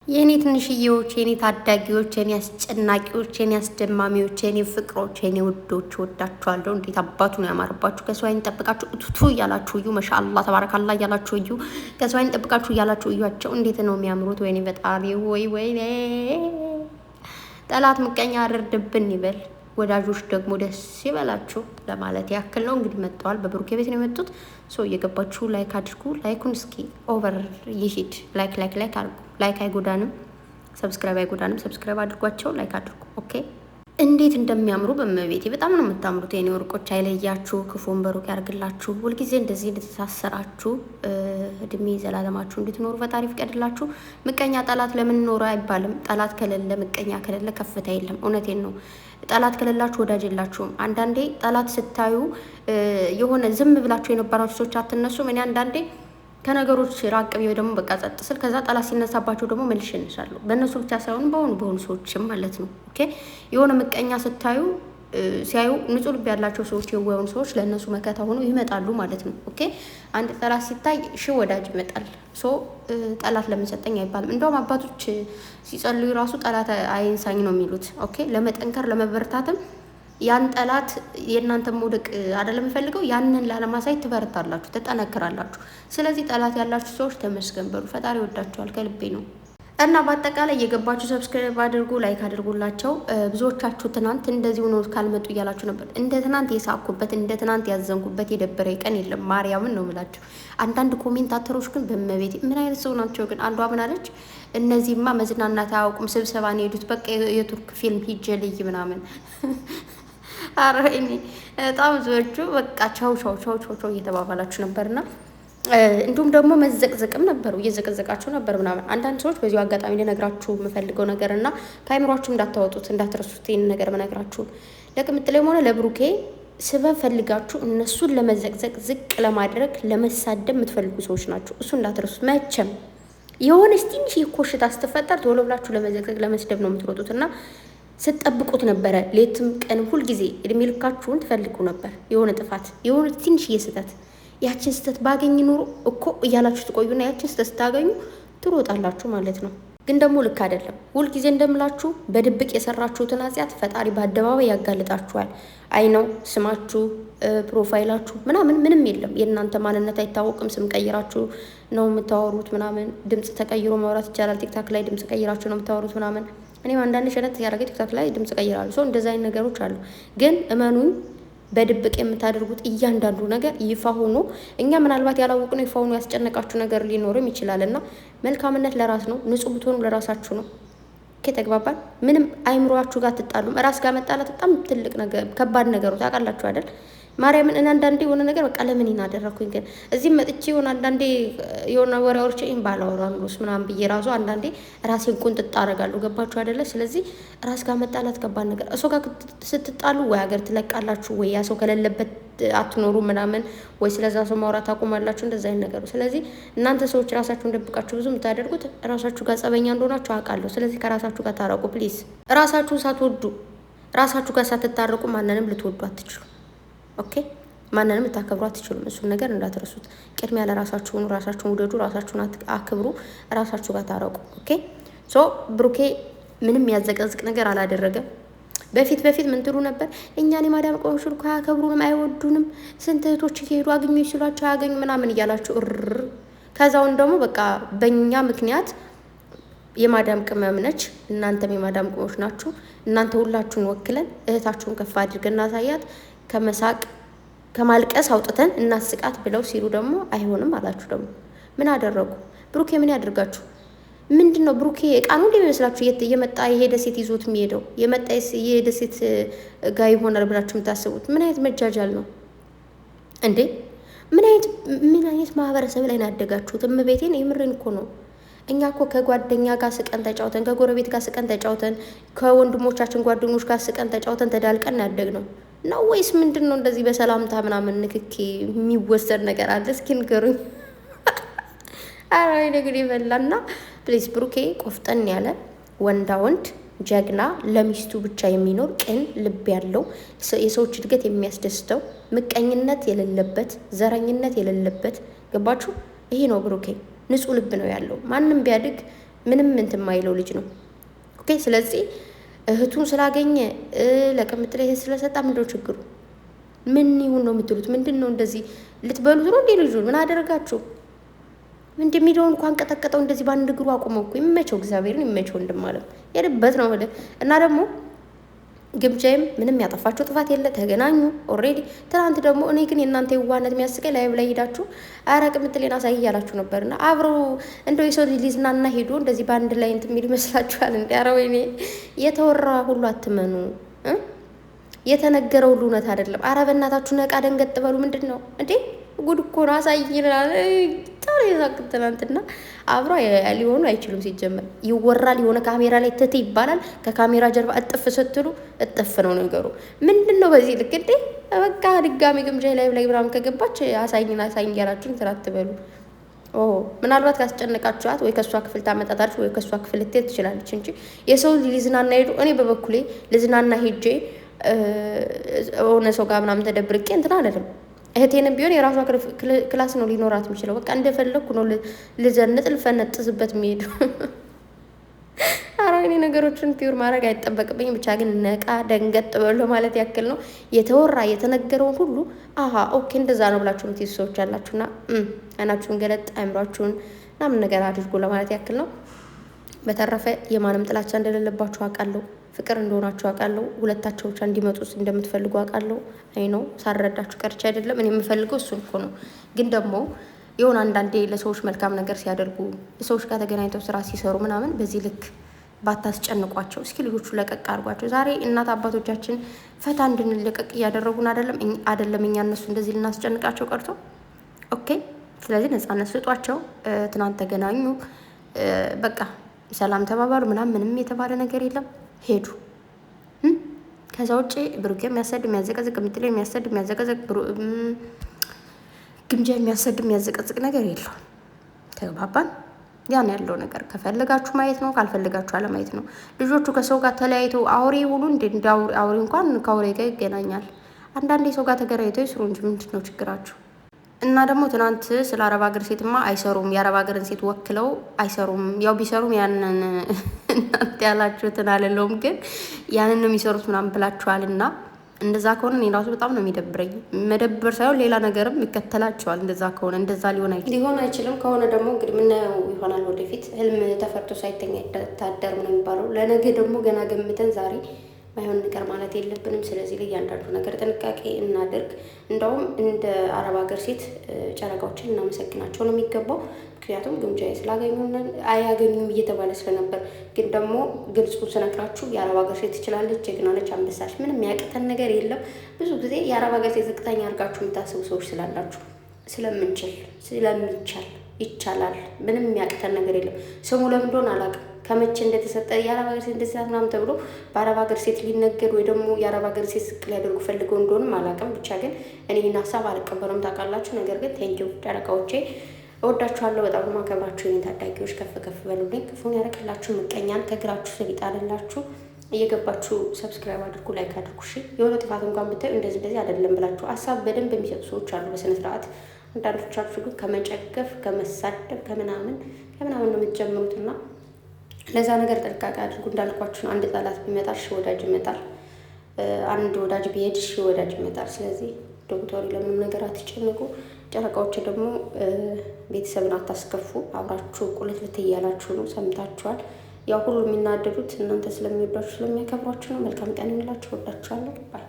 የኔ ትንሽዬዎች፣ የኔ ታዳጊዎች፣ የኔ አስጨናቂዎች፣ የኔ አስደማሚዎች፣ የኔ ፍቅሮች፣ የኔ ውዶች ወዳችኋለሁ። እንዴት አባቱ ነው ያማረባችሁ። ከሰው አይን ጠብቃችሁ ቱቱ እያላችሁ እዩ። ማሻአላህ ተባረካላህ እያላችሁ እዩ። ከሰው አይን ጠብቃችሁ እያላችሁ እዩዋቸው። እንዴት ነው የሚያምሩት! ወይኔ በጣም ወይኔ ጠላት ምቀኛ አርድብን ይበል። ወዳጆች ደግሞ ደስ ይበላችሁ ለማለት ያክል ነው። እንግዲህ መጥተዋል። በብሩኬ ቤት ነው የመጡት። ሰው እየገባችሁ ላይክ አድርጉ። ላይኩን እስኪ ኦቨር ይሂድ። ላይክ አድርጉ። ላይክ አይጎዳንም፣ ሰብስክራይብ አይጎዳንም። ሰብስክራይብ አድርጓቸው፣ ላይክ አድርጉ። ኦኬ። እንዴት እንደሚያምሩ በመቤቴ በጣም ነው የምታምሩት። የኔ ወርቆች አይለያችሁ፣ ክፉን በሩቅ ያርግላችሁ። ሁልጊዜ እንደዚህ እንደተሳሰራችሁ እድሜ ዘላለማችሁ እንድትኖሩ ፈጣሪ ፍቀድላችሁ። ምቀኛ ጠላት ለምን ኖረ አይባልም። ጠላት ከሌለ ምቀኛ ከሌለ ከፍታ የለም። እውነቴን ነው። ጠላት ከሌላችሁ ወዳጅ የላችሁም። አንዳንዴ ጠላት ስታዩ የሆነ ዝም ብላችሁ የነበራችሁ ሰዎች አትነሱም። እኔ አንዳንዴ ከነገሮች ራቅ ብዬ ደግሞ በቃ ጸጥ ስል ከዛ ጠላት ሲነሳባቸው ደግሞ መልሼ እነሳለሁ። በእነሱ ብቻ ሳይሆን በሆኑ ሰዎችም ማለት ነው። ኦኬ። የሆነ ምቀኛ ስታዩ ሲያዩ ንጹህ ልብ ያላቸው ሰዎች የሆኑ ሰዎች ለእነሱ መከታ ሆኖ ይመጣሉ ማለት ነው። ኦኬ። አንድ ጠላት ሲታይ ወዳጅ ይመጣል። ሶ ጠላት ለምን ሰጠኝ አይባልም። እንደውም አባቶች ሲጸልዩ ራሱ ጠላት አይንሳኝ ነው የሚሉት። ኦኬ። ለመጠንከር ለመበርታትም ያን ጠላት የእናንተ መውደቅ አይደለም የሚፈልገው፣ ያንን ላለማሳየት ትበረታላችሁ፣ ትጠነክራላችሁ። ስለዚህ ጠላት ያላችሁ ሰዎች ተመስገን በሉ። ፈጣሪ ወዳችኋል፣ ከልቤ ነው። እና በአጠቃላይ እየገባችሁ ሰብስክራይብ አድርጉ፣ ላይክ አድርጉላቸው። ብዙዎቻችሁ ትናንት እንደዚህ ሆኖ ካልመጡ እያላችሁ ነበር። እንደ ትናንት የሳኩበት እንደ ትናንት ያዘንኩበት የደበረ ቀን የለም። ማርያምን ነው የምላችሁ። አንዳንድ ኮሜንታተሮች ግን በመቤት ምን አይነት ሰው ናቸው ግን? አንዷ ምን አለች? እነዚህማ መዝናናት አያውቁም፣ ስብሰባ ነው የሄዱት። በቃ የቱርክ ፊልም ሂጄ ልይ ምናምን አረ እኔ በጣም ብዙዎቹ በቃ ቻው እየተባባላችሁ ነበርና እንዲሁም ደግሞ መዘቅዘቅም ነበሩ፣ እየዘቀዘቃችሁ ነበር ምናምን። አንዳንድ ሰዎች በዚሁ አጋጣሚ ልነግራችሁ የምፈልገው ነገር እና ከአይምሯችሁ እንዳታወጡት እንዳትረሱት ይህን ነገር መነግራችሁ ለቅምጥሌም ሆነ ለብሩኬ ስበብ ፈልጋችሁ እነሱን ለመዘቅዘቅ ዝቅ ለማድረግ ለመሳደብ የምትፈልጉ ሰዎች ናቸው። እሱ እንዳትረሱት መቼም። የሆነች ትንሽ ኮሽታ ስትፈጠር ቶሎ ብላችሁ ለመዘቅዘቅ ለመስደብ ነው የምትሮጡት እና ስትጠብቁት ነበረ። ሌትም ቀንም ሁልጊዜ እድሜ ልካችሁን ትፈልጉ ነበር። የሆነ ጥፋት የሆነ ትንሽዬ ስህተት ያችን ስህተት ባገኝ ኑሮ እኮ እያላችሁ ትቆዩና ያችን ስህተት ስታገኙ ትሮጣላችሁ ማለት ነው። ግን ደግሞ ልክ አይደለም። ሁልጊዜ እንደምላችሁ በድብቅ የሰራችሁትን ኃጢአት ፈጣሪ በአደባባይ ያጋልጣችኋል። አይ ነው ስማችሁ፣ ፕሮፋይላችሁ ምንም የለም። የእናንተ ማንነት አይታወቅም። ስም ቀይራችሁ ነው የምታወሩት ምናምን። ድምፅ ተቀይሮ ማውራት ይቻላል። ቲክታክ ላይ ድምፅ ቀይራችሁ ነው የምታወሩት ምናምን። እኔም አንዳንድ ሸነት ያደረገ ቲክታክ ላይ ድምፅ ቀይራሉ። ሰው እንደዛ አይነት ነገሮች አሉ። ግን እመኑኝ በድብቅ የምታደርጉት እያንዳንዱ ነገር ይፋ ሆኖ እኛ ምናልባት ያላወቅነው ይፋ ሆኖ ያስጨነቃችሁ ነገር ሊኖርም ይችላል እና መልካምነት ለራስ ነው። ንጹህ ብትሆኑ ለራሳችሁ ነው። ተግባባን። ምንም አይምሯችሁ ጋር ትጣሉም። ራስ ጋር መጣላት በጣም ትልቅ ነገር ከባድ ነገሩ ታውቃላችሁ አይደል? ማርያምን እና አንዳንዴ የሆነ ነገር በቃ ለምን እናደረኩኝ ግን እዚህ መጥቼ የሆነ አንዳንዴ የሆነ ወሬዎች ይሄን ባላወራ ነው ምናምን ብዬ ራሱ አንዳንዴ ራሴን ቁንጥጥ አደርጋለሁ። ገባችሁ አይደለ? ስለዚህ ራስ ጋር መጣላት ከባድ ነገር። እሱ ጋር ስትጣሉ ወይ ሀገር ትለቃላችሁ ወይ ያ ሰው ከሌለበት አትኖሩ ምናምን ወይ ስለዛ ሰው ማውራት አቁማላችሁ። እንደዛ አይነት ነገሩ። ስለዚህ እናንተ ሰዎች ራሳችሁን ደብቃችሁ ብዙ የምታደርጉት ራሳችሁ ጋር ጸበኛ እንደሆናችሁ አውቃለሁ። ስለዚህ ከራሳችሁ ጋር ታረቁ ፕሊዝ። ራሳችሁን ሳትወዱ ራሳችሁ ጋር ሳትታረቁ ማንንም ልትወዱ አትችሉ። ኦኬ። ማንንም ልታከብሩ አትችሉም። እሱን ነገር እንዳትረሱት። ቅድሚያ ለራሳችሁን ራሳችሁን ውደዱ፣ ራሳችሁን አክብሩ፣ ራሳችሁ ጋር ታረቁ። ኦኬ። ሶ ብሩኬ ምንም ያዘቀዝቅ ነገር አላደረገም። በፊት ምን ትሉ ነበር? እኛን የማዳም ቆንሽ እኮ አያከብሩንም፣ አይወዱንም፣ ስንት እህቶች እየሄዱ አግኙ ሲሏቸው አያገኙ ምናምን እያላችሁ ከዛውን ደግሞ በቃ በእኛ ምክንያት የማዳም ቅመም ነች፣ እናንተም የማዳም ቅመሞች ናችሁ። እናንተ ሁላችሁን ወክለን እህታችሁን ከፍ አድርገን እናሳያት፣ ከመሳቅ ከማልቀስ አውጥተን እናስቃት ብለው ሲሉ ደግሞ አይሆንም አላችሁ። ደግሞ ምን አደረጉ? ብሩኬ ምን ያደርጋችሁ? ምንድን ነው ብሩኬ ዕቃ ነው እንደሚመስላችሁ? እየመጣ የሄደ ሴት ይዞት የሚሄደው የመጣ የሄደ ሴት ጋር ይሆናል ብላችሁ የምታስቡት ምን አይነት መጃጃል ነው እንዴ? ምን አይነት ማህበረሰብ ላይ ነው ያደጋችሁት? እመቤቴን የምሬን እኮ ነው። እኛ እኮ ከጓደኛ ጋር ስቀን ተጫውተን፣ ከጎረቤት ጋር ስቀን ተጫውተን፣ ከወንድሞቻችን ጓደኞች ጋር ስቀን ተጫውተን ተዳልቀን ያደግ ነው ነው ወይስ ምንድን ነው? እንደዚህ በሰላምታ ምናምን ንክኪ የሚወሰድ ነገር አለ? እስኪ ንገሩኝ። አረ ነገር ይበላና ፕሊዝ ብሩኬ ቆፍጠን ያለ ወንዳ ወንድ ጀግና፣ ለሚስቱ ብቻ የሚኖር ቅን ልብ ያለው የሰዎች እድገት የሚያስደስተው ምቀኝነት የሌለበት ዘረኝነት የሌለበት ገባችሁ? ይሄ ነው ብሩኬ። ንጹህ ልብ ነው ያለው። ማንም ቢያድግ ምንም እንትን የማይለው ልጅ ነው። ኦኬ። ስለዚህ እህቱን ስላገኘ ለቅምጥል ይሄ ስለሰጣ ምንድነው ችግሩ? ምን ይሁን ነው የምትሉት? ምንድን ነው እንደዚህ ልትበሉት ነው እንዴ? ልጁን ምን አደረጋችሁ? እንደሚለውን እንኳን ቀጠቀጠው እንደዚህ በአንድ እግሩ አቁመው እኮ ይመቸው፣ እግዚአብሔርን ይመቸው። ወንድማለም የሄድበት ነው እና ደግሞ ግምጃይም ምንም ያጠፋቸው ጥፋት የለ፣ ተገናኙ ኦልሬዲ። ትናንት ደግሞ እኔ ግን የእናንተ የዋህነት የሚያስቀኝ ላይቭ ላይ ሄዳችሁ ኧረ ቅምጥሌን አሳይ እያላችሁ ነበርና አብረው እንደው የሰው ልጅ ሊዝናና ሄዶ እንደዚህ በአንድ ላይ እንትን የሚል ይመስላችኋል እንዴ? ኧረ ወይኔ! የተወራ ሁሉ አትመኑ፣ የተነገረው ሁሉ እውነት አይደለም። ኧረ በእናታችሁ ነቃ ደንገጥ በሉ። ምንድን ነው እንዴ? ጉድ እኮ ነው። አሳይናል ትናንትና አብሮ ሊሆኑ አይችሉም። ሲጀመር ይወራል፣ የሆነ ካሜራ ላይ ትት ይባላል። ከካሜራ ጀርባ እጥፍ ስትሉ እጥፍ ነው ነገሩ። ምንድን ነው በዚህ ልክ እንዴ? በቃ ድጋሚ ግምጃ ላይ ምናምን ከገባች አሳይን እያላችሁ እንትን አትበሉ። ምናልባት ካስጨነቃችኋት ወይ ከእሷ ክፍል ታመጣታለች ወይ ከእሷ ክፍል ልትሄድ ትችላለች እንጂ የሰው ሊዝናና ሄዱ። እኔ በበኩሌ ልዝናና ሄጄ ሆነ ሰው ጋር ምናምን ተደብርቄ እንትን አለለም። እህቴንም ቢሆን የራሷ ክላስ ነው ሊኖራት የሚችለው። በቃ እንደፈለግኩ ነው ልዘንጥ ልፈነጥዝበት የሚሄደው። አራዊኔ ነገሮችን ፒውር ማድረግ አይጠበቅብኝም። ብቻ ግን ነቃ ደንገጥ በሎ ማለት ያክል ነው። የተወራ የተነገረውን ሁሉ አሀ ኦኬ እንደዛ ነው ብላችሁ የምትይዙ ሰዎች ያላችሁና አይናችሁን ገለጥ አእምሯችሁን ምናምን ነገር አድርጎ ለማለት ያክል ነው። በተረፈ የማንም ጥላቻ እንደሌለባችሁ አውቃለሁ። ፍቅር እንደሆናችሁ አውቃለሁ። ሁለታቸው ብቻ እንዲመጡ እንደምትፈልጉ አውቃለሁ። አይ ነው ሳረዳችሁ ቀርቼ አይደለም። እኔ የምፈልገው እሱን እኮ ነው። ግን ደግሞ የሆነ አንዳንዴ ለሰዎች መልካም ነገር ሲያደርጉ ሰዎች ጋር ተገናኝተው ስራ ሲሰሩ ምናምን በዚህ ልክ ባታስጨንቋቸው። እስኪ ልጆቹ ለቀቅ አድርጓቸው። ዛሬ እናት አባቶቻችን ፈታ እንድንለቀቅ እያደረጉን አይደለም እኛ እነሱ እንደዚህ ልናስጨንቃቸው ቀርቶ። ኦኬ። ስለዚህ ነፃነት ስጧቸው። ትናንት ተገናኙ፣ በቃ ሰላም ተባባሉ ምናምን። ምንም የተባለ ነገር የለም። ሄዱ። ከዛ ውጭ ብሩኬ የሚያሰድ የሚያዘቀዝቅ ምትለ የሚያሰድ የሚያዘቀዝቅ ግምጃ የሚያሰድ የሚያዘቀዝቅ ነገር የለው። ተግባባን? ያን ያለው ነገር ከፈለጋችሁ ማየት ነው፣ ካልፈለጋችሁ አለማየት ነው። ልጆቹ ከሰው ጋር ተለያይተው አውሬ ይሁኑ እንደ አውሬ እንኳን ከአውሬ ጋር ይገናኛል። አንዳንዴ ሰው ጋር ተገናኝተው ይስሩ እንጂ ምንድን ነው ችግራችሁ? እና ደግሞ ትናንት ስለ አረብ ሀገር ሴትማ አይሰሩም፣ የአረብ ሀገርን ሴት ወክለው አይሰሩም። ያው ቢሰሩም ያንን እናንተ ያላችሁትን አልለውም፣ ግን ያንን ነው የሚሰሩት ምናምን ብላችኋል። እና እንደዛ ከሆነ እኔ ራሱ በጣም ነው የሚደብረኝ። መደበር ሳይሆን ሌላ ነገርም ይከተላቸዋል። እንደዛ ከሆነ እንደዛ ሊሆን አይችልም። ከሆነ ደግሞ እንግዲህ ምናየው ይሆናል ወደፊት። ህልም ተፈርቶ ሳይተኛ ታደር ነው የሚባለው። ለነገ ደግሞ ገና ገምተን ዛሬ ማይሆን ነገር ማለት የለብንም። ስለዚህ ለእያንዳንዱ ነገር ጥንቃቄ እናድርግ። እንደውም እንደ አረብ ሀገር ሴት ጨረቃዎችን እናመሰግናቸው ነው የሚገባው። ምክንያቱም ግምጃዬ ስላገኙን አያገኙም እየተባለ ስለነበር፣ ግን ደግሞ ግልጹ ስነግራችሁ የአረብ ሀገር ሴት ትችላለች፣ ጀግና ነች፣ አንበሳች፣ ምንም ያቅተን ነገር የለም። ብዙ ጊዜ የአረብ ሀገር ሴት ዝቅተኛ አድርጋችሁ የምታስቡ ሰዎች ስላላችሁ ስለሚቻል ይቻላል። ምንም ያቅተን ነገር የለም። ስሙ ለምን እንደሆነ አላውቅም። ከመቼ እንደተሰጠ የአረብ ሀገር ሴት እንደዚህ ምናምን ተብሎ በአረብ ሀገር ሴት ሊነገድ ወይ ደግሞ የአረብ ሀገር ሴት ዝቅ ሊያደርጉ ፈልገው እንደሆንም አላውቅም። ብቻ ግን እኔ ይህን ሀሳብ አልቀበለውም ታውቃላችሁ። ነገር ግን ቴንኪው ጨረቃዎቼ፣ እወዳችኋለሁ። በጣም ማከብራችሁ የኔ ታዳጊዎች፣ ከፍ ከፍ በሉልኝ። ክፉን ያረቅላችሁ፣ ምቀኛን ከእግራችሁ ስር ይጣልላችሁ። እየገባችሁ ሰብስክራይብ አድርጉ፣ ላይክ አድርጉ። እሺ የሆነ ጥፋት እንኳን ብታዩ እንደዚህ አይደለም ብላችሁ ሀሳብ በደንብ የሚሰጡ ሰዎች አሉ በስነ ስርዓት። አንዳንዶቻችሁ ግን ከመጨገፍ ከመሳደብ ከምናምን ነው የምትጀምሩትና ለዛ ነገር ጥንቃቄ አድርጉ። እንዳልኳችሁ ነው። አንድ ጠላት ቢመጣ ሺህ ወዳጅ ይመጣል። አንድ ወዳጅ ቢሄድ ሺህ ወዳጅ ይመጣል። ስለዚህ ዶክተሩ ለምንም ነገር አትጨንቁ። ጨረቃዎች ደግሞ ቤተሰብን አታስከፉ። አብራችሁ ቁልት ልትያላችሁ ነው። ሰምታችኋል። ያው ሁሉ የሚናደዱት እናንተ ስለሚወዷችሁ ስለሚያከብሯችሁ ነው። መልካም ቀን ይሁንላችሁ። ወዳችኋለሁ። ባይ